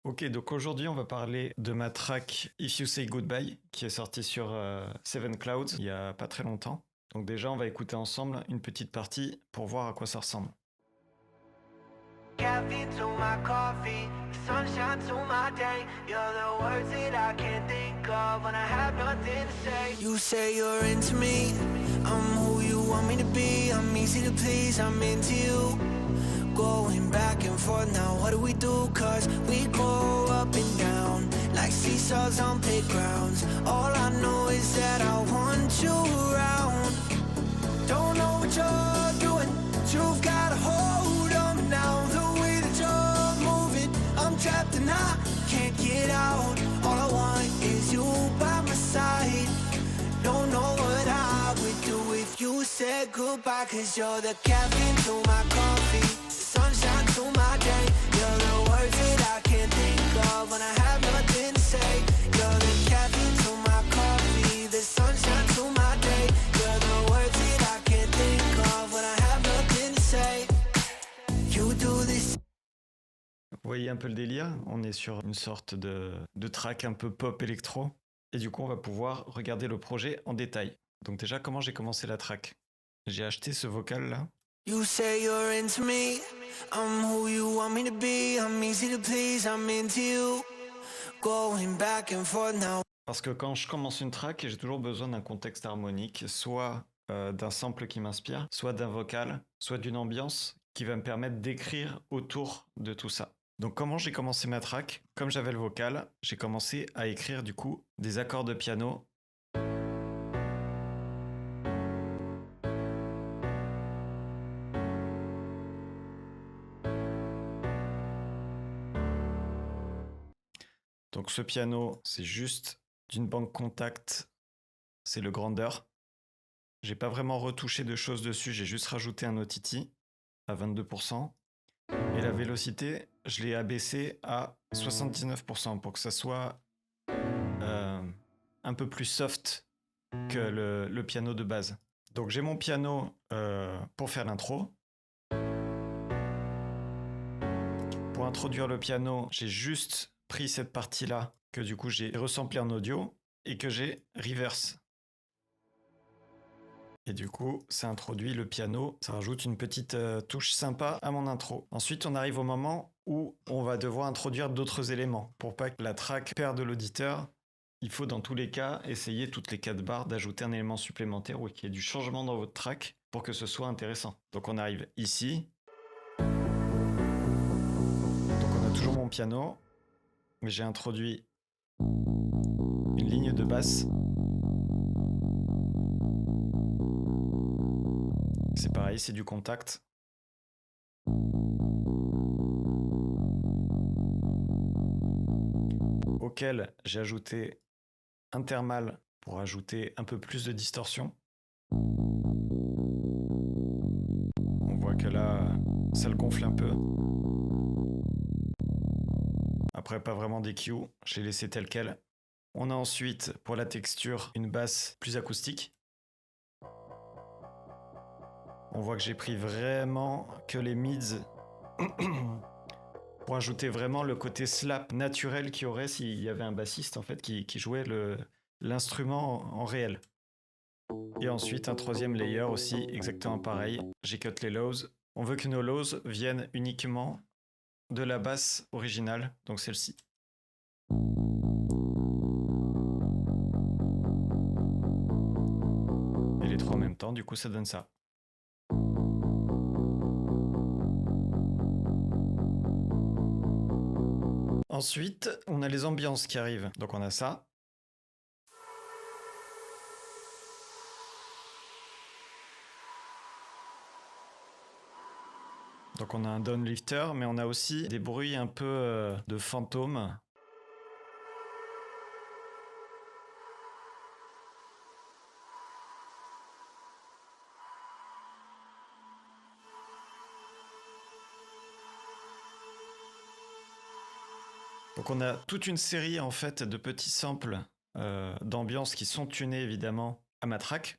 Ok, donc aujourd'hui on va parler de ma track If You Say Goodbye qui est sortie sur Seven Clouds il y a pas très longtemps. Donc déjà on va écouter ensemble une petite partie pour voir à quoi ça ressemble. Caffeine to my coffee, sunshine to my day. You're the words that I can't think of when I have nothing to say. You say you're into me, I'm who you want me to be. I'm easy to please, I'm into you. Going back and forth now, what do we do? Cause we go up and down like seesaws on playgrounds. All I know is that I want you around. Don't know what you're doing, but you've got a hold on me now. The way that you're moving, I'm trapped and I can't get out. All I want is you by my side. Don't know what I would do if you said goodbye. Cause you're the caffeine to my coffee, sunshine to my day. You're the words that I can't think of when I have nothing to say. You're the caffeine to my coffee, the sunshine to my day. You're the words that I can't think of when I have nothing to say. You do this. Vous voyez un peu le délire? On est sur une sorte de track un peu pop électro. Et du coup on va pouvoir regarder le projet en détail. Donc déjà comment j'ai commencé la track? J'ai acheté ce vocal là. You say you're into me, I'm who you want me to be. I'm easy to please, I'm into you. Going back and forth now. Parce que quand je commence une track, j'ai toujours besoin d'un contexte harmonique, soit d'un sample qui m'inspire, soit d'un vocal, soit d'une ambiance qui va me permettre d'écrire autour de tout ça. Donc comment j'ai commencé ma track? Comme j'avais le vocal, j'ai commencé à écrire du coup des accords de piano. Donc ce piano, c'est juste d'une banque contact, c'est le grandeur. J'ai pas vraiment retouché de choses dessus, j'ai juste rajouté un OTT à 22%. Et la vélocité, je l'ai abaissée à 79% pour que ça soit un peu plus soft que le piano de base. Donc j'ai mon piano pour faire l'intro. Pour introduire le piano, j'ai juste pris cette partie-là que du coup j'ai resamplé en audio et que j'ai reverse. Et du coup, ça introduit le piano, ça rajoute une petite touche sympa à mon intro. Ensuite, on arrive au moment où on va devoir introduire d'autres éléments. Pour pas que la track perde l'auditeur, il faut dans tous les cas essayer toutes les 4 barres d'ajouter un élément supplémentaire ou qu'il y ait du changement dans votre track pour que ce soit intéressant. Donc on arrive ici. Donc on a toujours mon piano, mais j'ai introduit une ligne de basse. C'est pareil, c'est du contact. Auquel j'ai ajouté un thermal pour ajouter un peu plus de distorsion. On voit que là, ça le gonfle un peu. Après, pas vraiment d'EQ, je l'ai laissé tel quel. On a ensuite, pour la texture, une basse plus acoustique. On voit que j'ai pris vraiment que les mids pour ajouter vraiment le côté slap naturel qu'il y aurait s'il y avait un bassiste en fait qui jouait l'instrument en réel. Et ensuite un troisième layer aussi exactement pareil. J'ai cut les lows. On veut que nos lows viennent uniquement de la basse originale, donc celle-ci. Et les trois en même temps, du coup ça donne ça. Ensuite, on a les ambiances qui arrivent. Donc on a ça. Donc on a un downlifter, mais on a aussi des bruits un peu de fantômes. Donc on a toute une série en fait de petits samples d'ambiance qui sont tunés évidemment à ma track.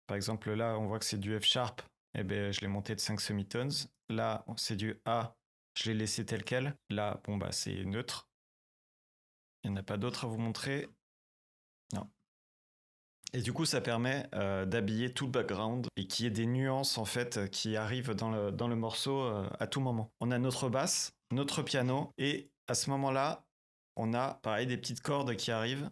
Par exemple là on voit que c'est du F sharp, et ben je l'ai monté de 5 semitones. Là c'est du A, je l'ai laissé tel quel. Là bon bah c'est neutre. Il n'y en a pas d'autres à vous montrer? Non. Et du coup, ça permet d'habiller tout le background et qu'il y ait des nuances en fait qui arrivent dans le morceau à tout moment. On a notre basse, notre piano et à ce moment-là, on a pareil des petites cordes qui arrivent.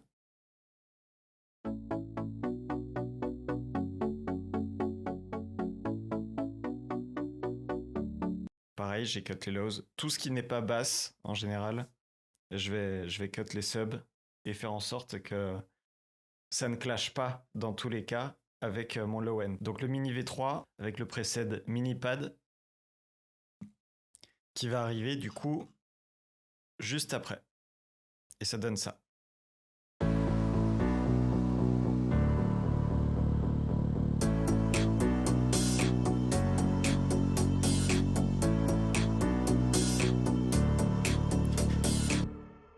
Pareil, j'ai cut les lows. Tout ce qui n'est pas basse en général, je vais cut les subs et faire en sorte que ça ne clash pas dans tous les cas avec mon low end. Donc le mini V3 avec le preset mini pad qui va arriver du coup juste après. Et ça donne ça.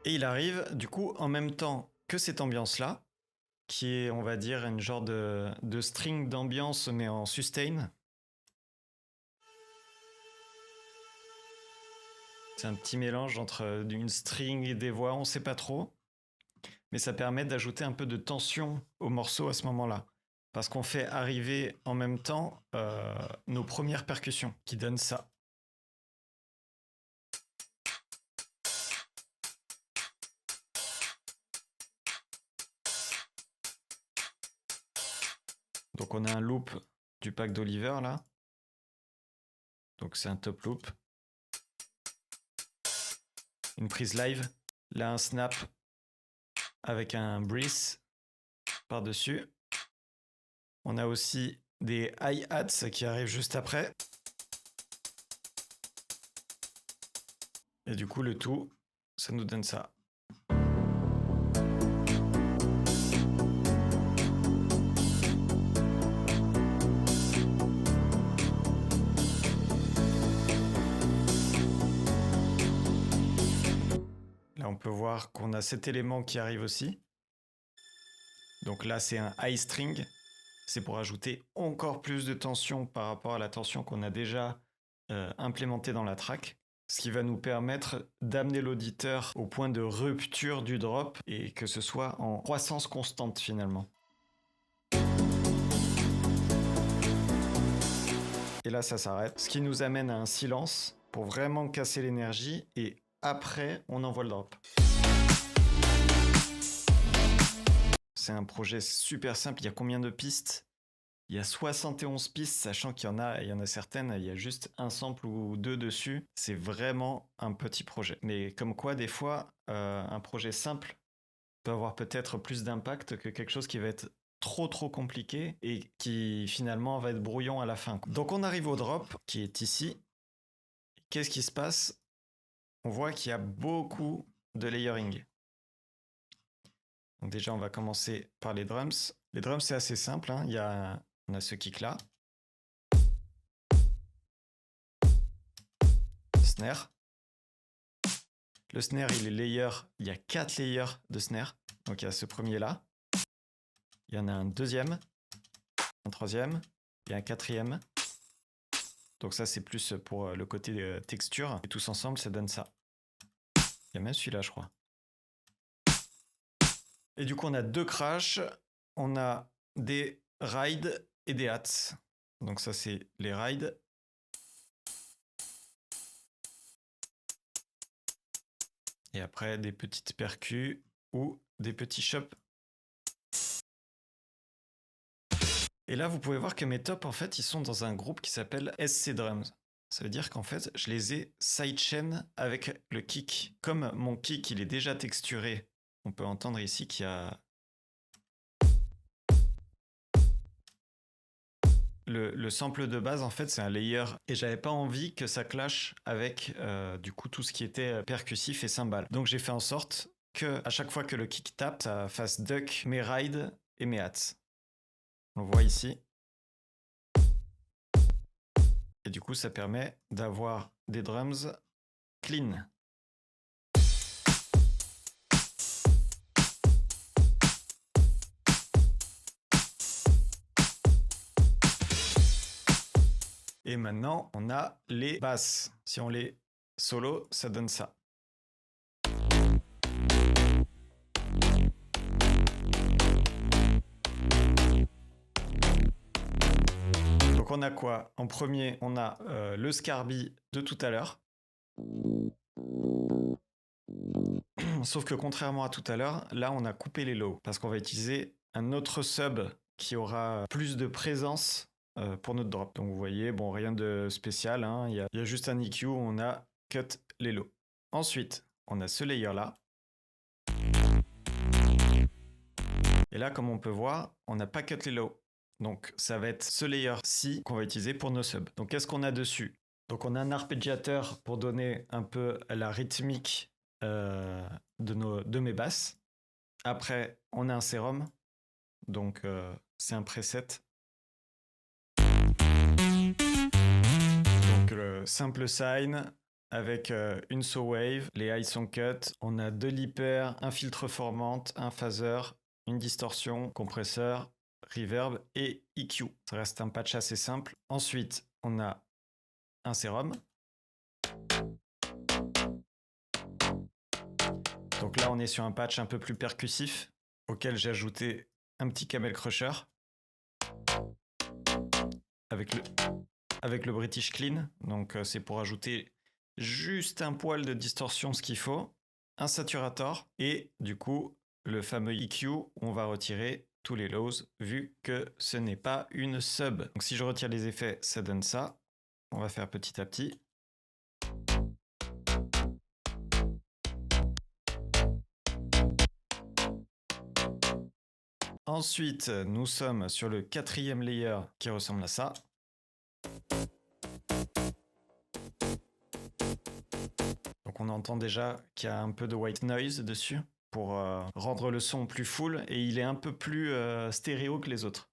Et il arrive du coup en même temps que cette ambiance-là, qui est, on va dire, une genre de string d'ambiance, mais en sustain. C'est un petit mélange entre une string et des voix, on sait pas trop. Mais ça permet d'ajouter un peu de tension au morceau à ce moment-là. Parce qu'on fait arriver en même temps nos premières percussions qui donnent ça. Donc on a un loop du pack d'Oliver là. Donc c'est un top loop. Une prise live. Là un snap avec un breeze par-dessus. On a aussi des hi-hats qui arrivent juste après. Et du coup le tout, ça nous donne ça. Là, on peut voir qu'on a cet élément qui arrive aussi. Donc là, c'est un high string. C'est pour ajouter encore plus de tension par rapport à la tension qu'on a déjà implémentée dans la track. Ce qui va nous permettre d'amener l'auditeur au point de rupture du drop et que ce soit en croissance constante finalement. Et là, ça s'arrête. Ce qui nous amène à un silence pour vraiment casser l'énergie et après, on envoie le drop. C'est un projet super simple. Il y a combien de pistes? Il y a 71 pistes, sachant qu'il y en a certaines, il y a juste un sample ou deux dessus. C'est vraiment un petit projet. Mais comme quoi, des fois, un projet simple peut avoir peut-être plus d'impact que quelque chose qui va être trop compliqué et qui finalement va être brouillon à la fin. Donc on arrive au drop qui est ici. Qu'est-ce qui se passe? On voit qu'il y a beaucoup de layering. Donc déjà, on va commencer par les drums. Les drums, c'est assez simple. Hein. On a ce kick-là. Snare. Le snare, il est layer. Il y a 4 layers de snare. Donc il y a ce premier-là. Il y en a un deuxième, un troisième et un quatrième. Donc ça, c'est plus pour le côté texture. Et tous ensemble, ça donne ça. Il y a même celui-là, je crois. Et du coup, on a 2 crashs. On a des rides et des hats. Donc ça, c'est les rides. Et après, des petites percus ou des petits chops. Et là, vous pouvez voir que mes tops, en fait, ils sont dans un groupe qui s'appelle SC Drums. Ça veut dire qu'en fait, je les ai sidechain avec le kick. Comme mon kick, il est déjà texturé, on peut entendre ici qu'il y a... Le sample de base, en fait, c'est un layer. Et j'avais pas envie que ça clash avec, du coup, tout ce qui était percussif et cymbales. Donc, j'ai fait en sorte que, à chaque fois que le kick tape, ça fasse duck mes rides et mes hats. On voit ici. Et du coup, ça permet d'avoir des drums clean. Et maintenant, on a les basses. Si on les solo, ça donne ça. on a quoi? En premier, on a le Scarby de tout à l'heure. Sauf que contrairement à tout à l'heure, là on a coupé les lows parce qu'on va utiliser un autre sub qui aura plus de présence pour notre drop. Donc vous voyez, bon, rien de spécial, hein. Il y a juste un EQ où on a cut les lows. Ensuite, on a ce layer là. Et là, comme on peut voir, on n'a pas cut les lows. Donc ça va être ce layer-ci qu'on va utiliser pour nos subs. Donc qu'est-ce qu'on a dessus? Donc on a un arpégiateur pour donner un peu la rythmique de mes basses. Après, on a un sérum. Donc c'est un preset. Donc le simple sine avec une saw wave, les highs sont cut. On a de l'hyper, un filtre formante, un phaser, une distorsion, compresseur, reverb et EQ. Ça reste un patch assez simple. Ensuite, on a un sérum. Donc là, on est sur un patch un peu plus percussif auquel j'ai ajouté un petit camel crusher avec le British Clean. Donc c'est pour ajouter juste un poil de distorsion, ce qu'il faut, un saturator et du coup le fameux EQ où on va retirer tous les lows vu que ce n'est pas une sub. Donc si je retire les effets, ça donne ça. On va faire petit à petit. Ensuite, nous sommes sur le 4e layer qui ressemble à ça. Donc on entend déjà qu'il y a un peu de white noise dessus pour rendre le son plus full et il est un peu plus stéréo que les autres.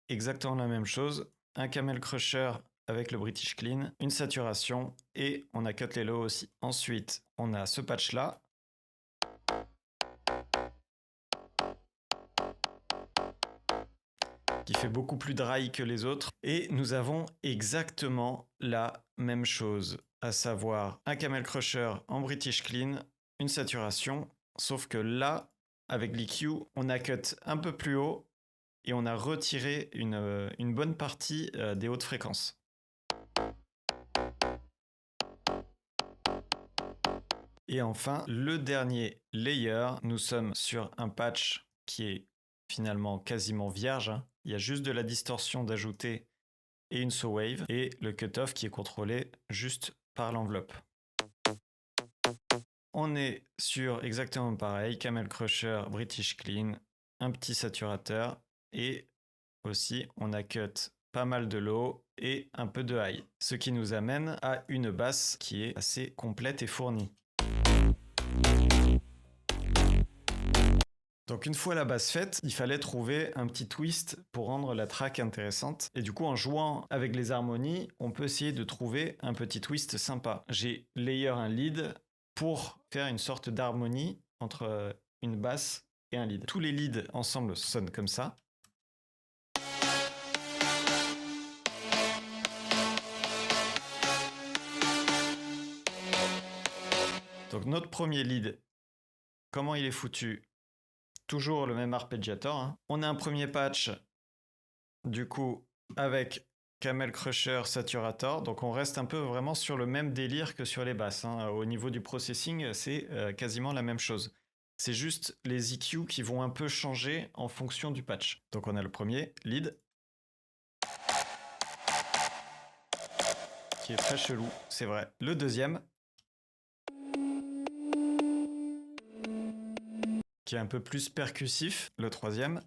Exactement la même chose, un camel crusher avec le British Clean, une saturation et on a cut les lows aussi. Ensuite, on a ce patch là. Qui fait beaucoup plus dry que les autres. Et nous avons exactement la même chose, à savoir un camel crusher en British Clean, une saturation, sauf que là, avec l'EQ, on a cut un peu plus haut et on a retiré une bonne partie des hautes fréquences. Et enfin, le dernier layer, nous sommes sur un patch qui est finalement quasiment vierge. Il y a juste de la distorsion d'ajouter et une saw wave et le cutoff qui est contrôlé juste par l'enveloppe. On est sur exactement pareil, camel crusher, British Clean, un petit saturateur et aussi on a cut pas mal de low et un peu de high. Ce qui nous amène à une basse qui est assez complète et fournie. Donc une fois la basse faite, il fallait trouver un petit twist pour rendre la track intéressante. Et du coup, en jouant avec les harmonies, on peut essayer de trouver un petit twist sympa. J'ai layer un lead pour faire une sorte d'harmonie entre une basse et un lead. Tous les leads ensemble sonnent comme ça. Donc notre premier lead, comment il est foutu? Toujours le même arpégiator. Hein. On a un premier patch, du coup, avec camel crusher, saturator. Donc on reste un peu vraiment sur le même délire que sur les basses. Hein. Au niveau du processing, c'est quasiment la même chose. C'est juste les EQ qui vont un peu changer en fonction du patch. Donc on a le premier, lead, qui est très chelou, c'est vrai. Le deuxième, qui est un peu plus percussif. Le troisième,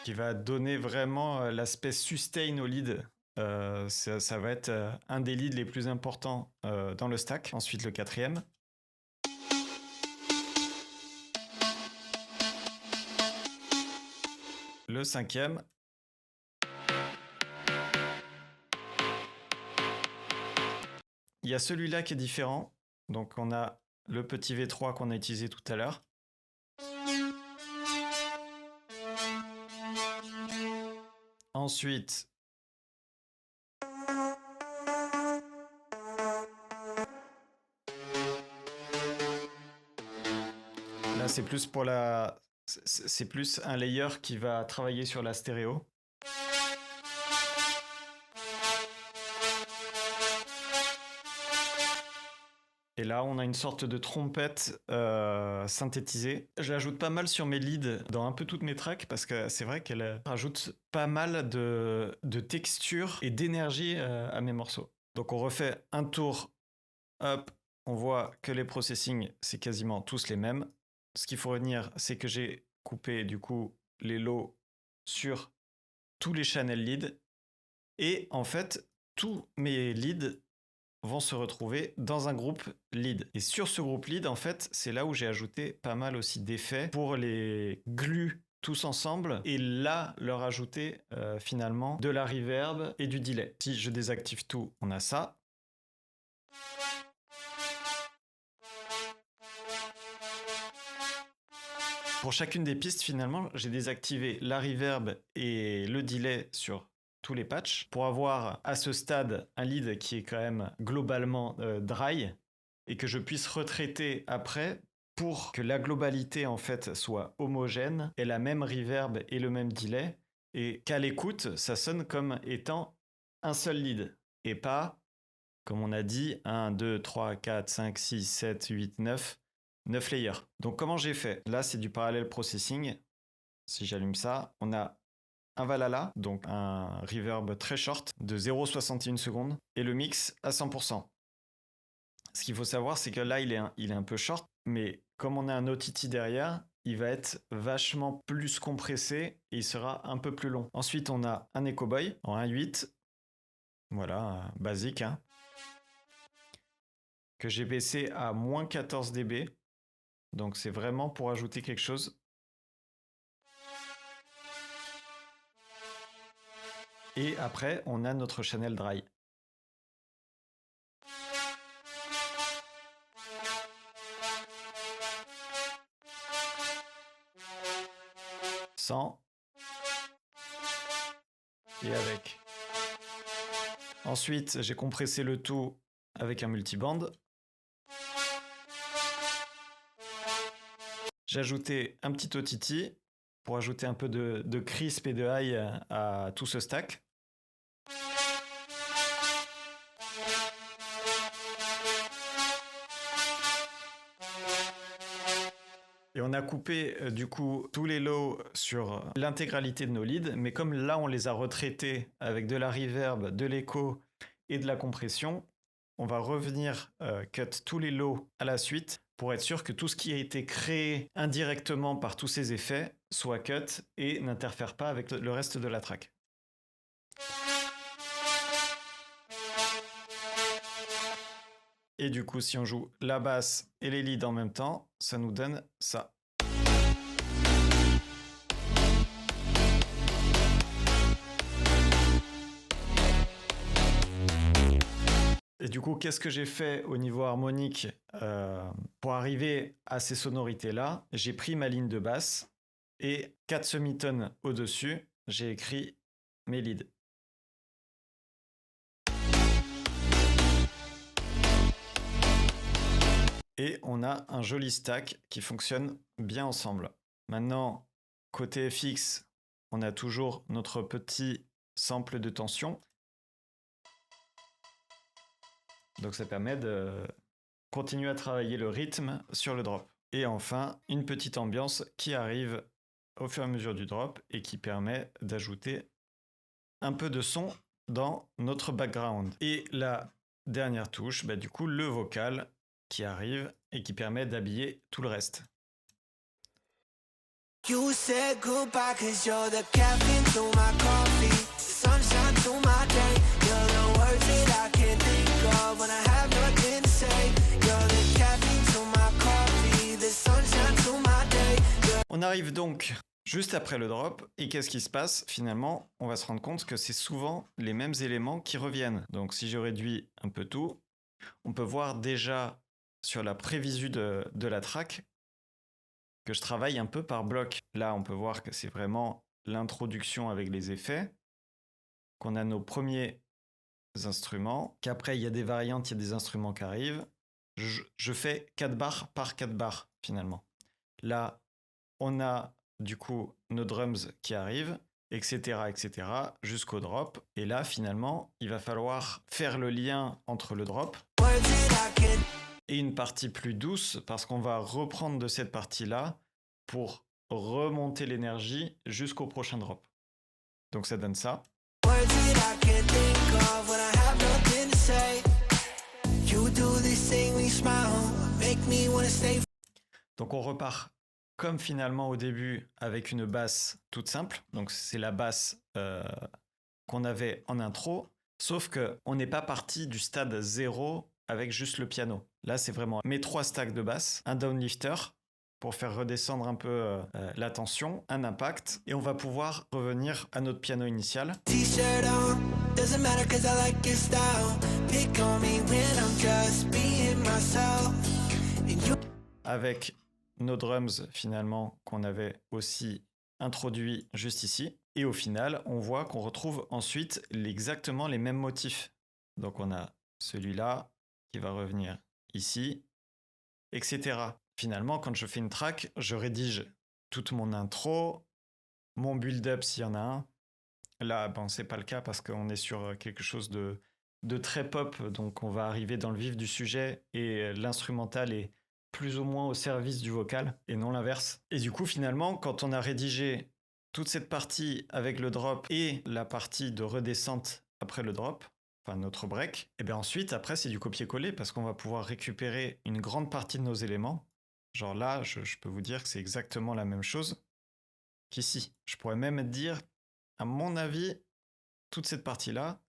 qui va donner vraiment l'aspect sustain au lead. Ça va être un des leads les plus importants dans le stack. Ensuite, le quatrième. Le cinquième. Il y a celui-là qui est différent. Donc, on a le petit V3 qu'on a utilisé tout à l'heure. Ensuite, c'est plus pour c'est plus un layer qui va travailler sur la stéréo. Et là, on a une sorte de trompette synthétisée. Je l'ajoute pas mal sur mes leads dans un peu toutes mes tracks parce que c'est vrai qu'elle rajoute pas mal de texture et d'énergie à mes morceaux. Donc on refait un tour, hop, on voit que les processings, c'est quasiment tous les mêmes. Ce qu'il faut retenir, c'est que j'ai coupé du coup les lows sur tous les channels leads. Et en fait, tous mes leads vont se retrouver dans un groupe lead. Et sur ce groupe lead, en fait, c'est là où j'ai ajouté pas mal aussi d'effets pour les glue tous ensemble et là leur ajouter finalement de la reverb et du delay. Si je désactive tout, on a ça. Pour chacune des pistes, finalement, j'ai désactivé la reverb et le delay sur tous les patchs pour avoir à ce stade un lead qui est quand même globalement dry et que je puisse retraiter après pour que la globalité en fait soit homogène et la même reverb et le même delay et qu'à l'écoute ça sonne comme étant un seul lead et pas comme on a dit 1, 2, 3, 4, 5, 6, 7, 8, 9 layers. Donc comment j'ai fait? Là c'est du parallel processing. Si j'allume ça, on a un Valhalla, donc un reverb très short de 0,61 secondes et le mix à 100%. Ce qu'il faut savoir, c'est que là, il est un peu short, mais comme on a un OTT derrière, il va être vachement plus compressé et il sera un peu plus long. Ensuite, on a un Echo Boy en 1.8, voilà, basique, hein, que j'ai baissé à moins 14 dB. Donc c'est vraiment pour ajouter quelque chose. Et après, on a notre channel dry. Sans et avec. Ensuite, j'ai compressé le tout avec un multiband. J'ai ajouté un petit OTT pour ajouter un peu de crisp et de high à tout ce stack. Et on a coupé du coup tous les lows sur l'intégralité de nos leads, mais comme là on les a retraités avec de la reverb, de l'écho et de la compression, on va revenir cut tous les lows à la suite pour être sûr que tout ce qui a été créé indirectement par tous ces effets soit cut et n'interfère pas avec le reste de la track. Et du coup, si on joue la basse et les leads en même temps, ça nous donne ça. Et du coup, qu'est-ce que j'ai fait au niveau harmonique pour arriver à ces sonorités-là? J'ai pris ma ligne de basse et 4 semitones au-dessus, j'ai écrit mes leads. Et on a un joli stack qui fonctionne bien ensemble. Maintenant, côté FX, on a toujours notre petit sample de tension. Donc ça permet de continuer à travailler le rythme sur le drop. Et enfin, une petite ambiance qui arrive au fur et à mesure du drop et qui permet d'ajouter un peu de son dans notre background. Et la dernière touche, du coup, le vocal qui arrive et qui permet d'habiller tout le reste. You said goodbye 'cause you're the caffeine to my coffee, sunshine to my day. You're the words that I can't think of when I have nothing to say. You're the caffeine to my coffee, the sunshine to my day. On arrive donc juste après le drop, et qu'est-ce qui se passe? Finalement, on va se rendre compte que c'est souvent les mêmes éléments qui reviennent. Donc si je réduis un peu tout, on peut voir déjà sur la prévisu de la track que je travaille un peu par bloc. Là, on peut voir que c'est vraiment l'introduction avec les effets, qu'on a nos premiers instruments, qu'après, il y a des variantes, il y a des instruments qui arrivent. Je fais 4 barres par 4 barres, finalement. Là, on a du coup nos drums qui arrivent, etc., etc., jusqu'au drop. Et là, finalement, il va falloir faire le lien entre le drop et une partie plus douce, parce qu'on va reprendre de cette partie-là pour remonter l'énergie jusqu'au prochain drop. Donc ça donne ça. Donc on repart comme finalement au début avec une basse toute simple. Donc c'est la basse qu'on avait en intro, sauf qu'on n'est pas parti du stade 0 avec juste le piano. Là c'est vraiment mes 3 stacks de basse, un downlifter pour faire redescendre un peu la tension, un impact, et on va pouvoir revenir à notre piano initial. Avec nos drums finalement qu'on avait aussi introduits juste ici. Et au final, on voit qu'on retrouve ensuite exactement les mêmes motifs. Donc on a celui-là qui va revenir ici, etc. Finalement, quand je fais une track, je rédige toute mon intro, mon build-up s'il y en a un. Là, c'est pas le cas parce qu'on est sur quelque chose de très pop, donc on va arriver dans le vif du sujet et l'instrumental est plus ou moins au service du vocal et non l'inverse. Et du coup, finalement, quand on a rédigé toute cette partie avec le drop et la partie de redescente après le drop, enfin notre break, et bien ensuite, après, c'est du copier-coller parce qu'on va pouvoir récupérer une grande partie de nos éléments. Genre là, je peux vous dire que c'est exactement la même chose qu'ici. Je pourrais même dire, à mon avis, toute cette partie-là,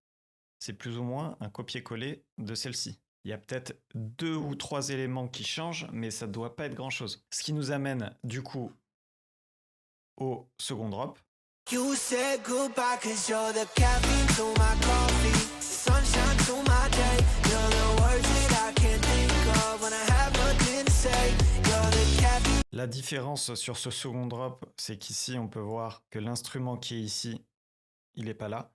c'est plus ou moins un copier-coller de celle-ci. Il y a peut-être 2 ou 3 éléments qui changent, mais ça ne doit pas être grand-chose. Ce qui nous amène du coup au second drop. You said goodbye 'cause you're the caffeine to my coffee, sunshine to my day. You're the words that I can't think of when I have nothing to say. You're the caffeine. La différence sur ce second drop, c'est qu'ici on peut voir que l'instrument qui est ici, il n'est pas là.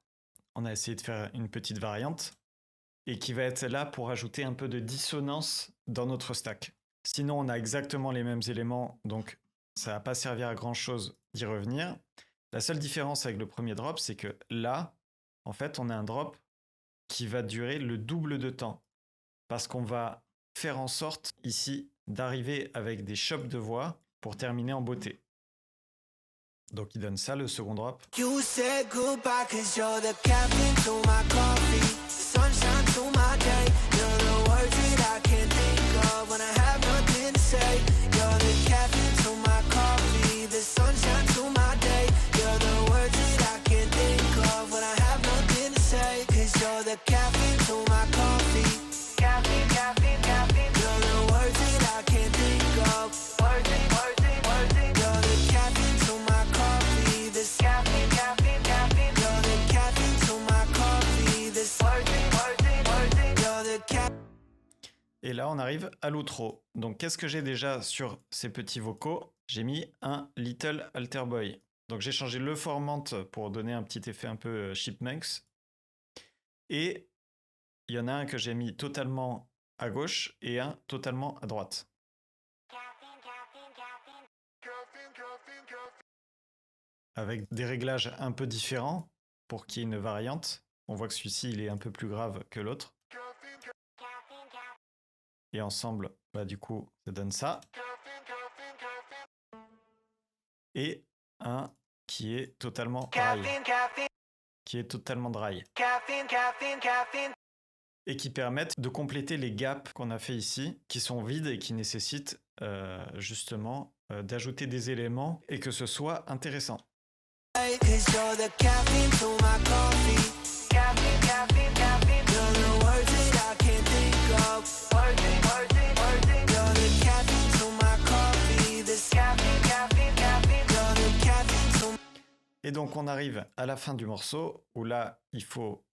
On a essayé de faire une petite variante et qui va être là pour ajouter un peu de dissonance dans notre stack. Sinon, on a exactement les mêmes éléments, donc ça va pas servir à grand chose d'y revenir. La seule différence avec le premier drop, c'est que là, en fait, on a un drop qui va durer le double de temps parce qu'on va faire en sorte ici d'arriver avec des chops de voix pour terminer en beauté. Donc il donne ça, le second drop. You said goodbye 'cause you're the caffeine to my coffee, sunshine to my day. You're the words that I can't think of when I have nothing to say. You're the caffeine to my coffee, the sunshine to my day. You're the words that I can't think of when I have nothing to say. 'Cause you're the caffeine to my coffee. Caffeine, caffeine, caffeine. You're the words that I can't think of. Words, words, words. You're the caffeine to my coffee. This caffeine, caffeine, caffeine. You're the caffeine to my coffee. This words, words, words. You're the caffeine. Et là, on arrive à l'outro. Donc, qu'est-ce que j'ai déjà sur ces petits vocaux? J'ai mis un Little Alter Boy. Donc, j'ai changé le formant pour donner un petit effet un peu Chipmunks. Et il y en a un que j'ai mis totalement à gauche et un totalement à droite. Avec des réglages un peu différents pour qu'il y ait une variante. On voit que celui-ci, il est un peu plus grave que l'autre. Et ensemble, du coup, ça donne ça. Et un qui est totalement dry. Qui est totalement dry. Et qui permettent de compléter les gaps qu'on a fait ici, qui sont vides et qui nécessitent justement d'ajouter des éléments et que ce soit intéressant. Et donc on arrive à la fin du morceau où là il faut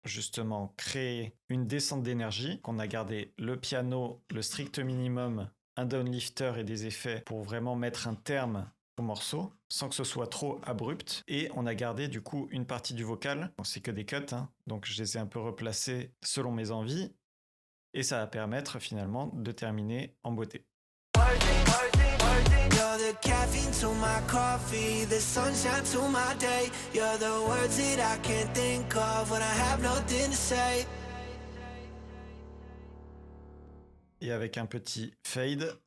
justement créer une descente d'énergie, qu'on a gardé le piano, le strict minimum, un downlifter et des effets pour vraiment mettre un terme au morceau sans que ce soit trop abrupt. Et on a gardé du coup une partie du vocal, c'est que des cuts, donc je les ai un peu replacés selon mes envies et ça va permettre finalement de terminer en beauté. worth it. You're the caffeine to my coffee, the sunshine to my day. You're the words that I can't think of when I have nothing to say. Et avec un petit fade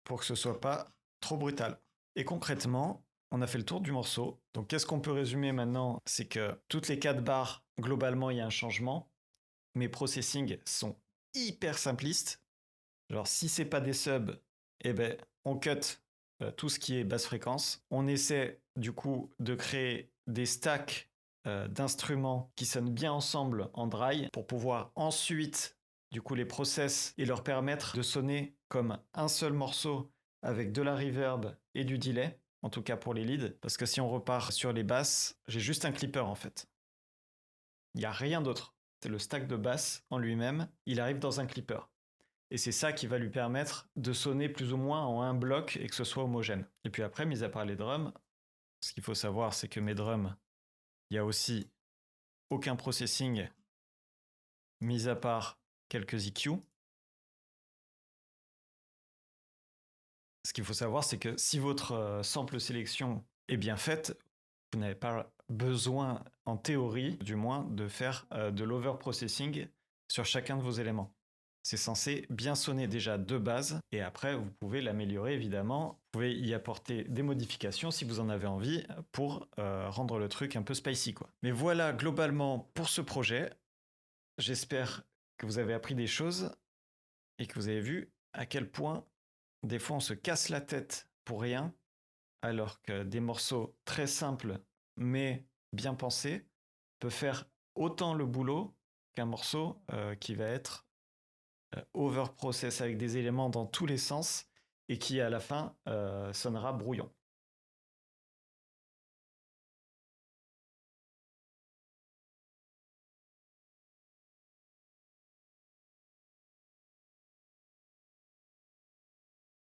pour que ce soit pas trop brutal. Et concrètement, on a fait le tour du morceau. Donc qu'est-ce qu'on peut résumer maintenant? C'est que toutes les 4 barres, globalement, il y a un changement. Mes processings sont hyper simplistes. Genre si c'est pas des subs, eh ben, on cut tout ce qui est basse fréquence. On essaie du coup de créer des stacks d'instruments qui sonnent bien ensemble en dry pour pouvoir ensuite du coup les process et leur permettre de sonner comme un seul morceau avec de la reverb et du delay, en tout cas pour les leads, parce que si on repart sur les basses, j'ai juste un clipper en fait. Il n'y a rien d'autre. C'est le stack de basse en lui-même, il arrive dans un clipper. Et c'est ça qui va lui permettre de sonner plus ou moins en un bloc et que ce soit homogène. Et puis après, mis à part les drums, ce qu'il faut savoir, c'est que mes drums, il n'y a aussi aucun processing, mis à part quelques EQ. Ce qu'il faut savoir, c'est que si votre sample sélection est bien faite, vous n'avez pas besoin, en théorie du moins, de faire de l'overprocessing sur chacun de vos éléments. C'est censé bien sonner déjà de base et après vous pouvez l'améliorer évidemment. Vous pouvez y apporter des modifications si vous en avez envie pour rendre le truc un peu spicy quoi. Mais voilà globalement pour ce projet. J'espère que vous avez appris des choses et que vous avez vu à quel point des fois on se casse la tête pour rien alors que des morceaux très simples mais bien pensés peuvent faire autant le boulot qu'un morceau qui va être overprocess avec des éléments dans tous les sens et qui à la fin sonnera brouillon.